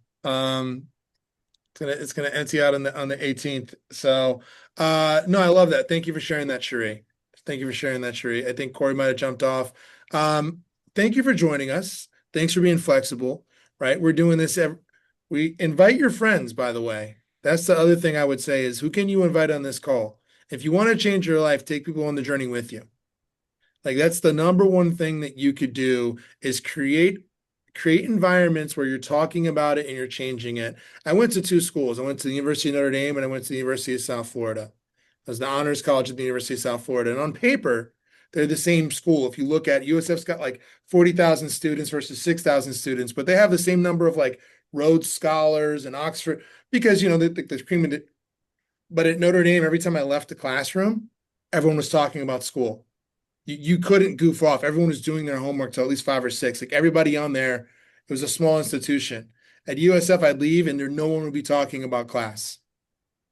It's gonna empty out on the 18th. So no, I love that. Thank you for sharing that, Sheree. Thank you for sharing that, Sheree. I think Corey might have jumped off. Thank you for joining us. Thanks for being flexible, right? We're doing this we invite your friends, by the way. That's the other thing I would say is who can you invite on this call? If you want to change your life, take people on the journey with you. Like that's the number one thing that you could do is create environments where you're talking about it and you're changing it. I went to two schools. I went to the University of Notre Dame and I went to the University of South Florida. I was the honors college at the University of South Florida. And on paper, they're the same school. If you look at USF's got like 40,000 students versus 6,000 students, but they have the same number of like Rhodes Scholars and Oxford because the cream of it. But at Notre Dame, every time I left the classroom, everyone was talking about school. You couldn't goof off. Everyone was doing their homework till at least 5 or 6. Like everybody on there, it was a small institution. At USF, I'd leave and no one would be talking about class.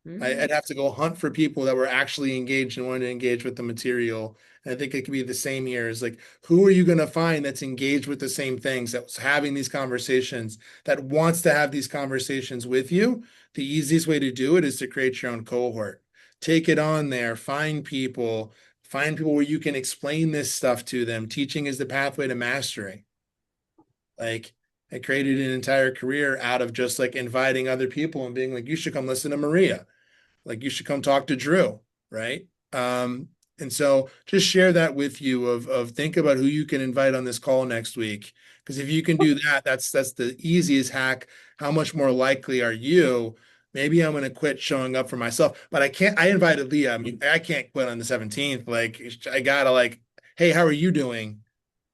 Mm. I'd have to go hunt for people that were actually engaged and wanted to engage with the material. And I think it could be the same here. Is like, who are you going to find that's engaged with the same things, that's having these conversations, that wants to have these conversations with you? The easiest way to do it is to create your own cohort. Take it on there, find people where you can explain this stuff to them. Teaching is the pathway to mastery. Like, I created an entire career out of just like inviting other people and being like, you should come listen to Maria. Like you should come talk to Drew, right? And so just share that with you of think about who you can invite on this call next week. Because if you can do that, that's the easiest hack. How much more likely are you maybe I'm going to quit showing up for myself. But I can't, I invited Leah. I mean, I can't quit on the 17th. Like, I gotta like, hey, how are you doing?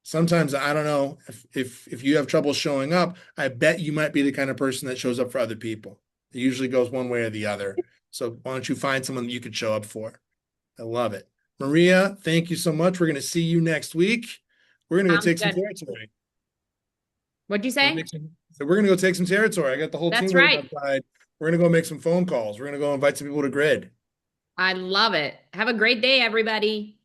Sometimes I don't know if you have trouble showing up, I bet you might be the kind of person that shows up for other people. It usually goes one way or the other. So why don't you find someone that you could show up for? I love it. Maria, thank you so much. We're going to see you next week. We're going to go Sounds take some good. territory. What'd you Go say? take some- So we're going to go take some territory. I got the whole team That's waiting right. outside. We're going to go make some phone calls. We're going to go invite some people to grid. I love it. Have a great day, everybody.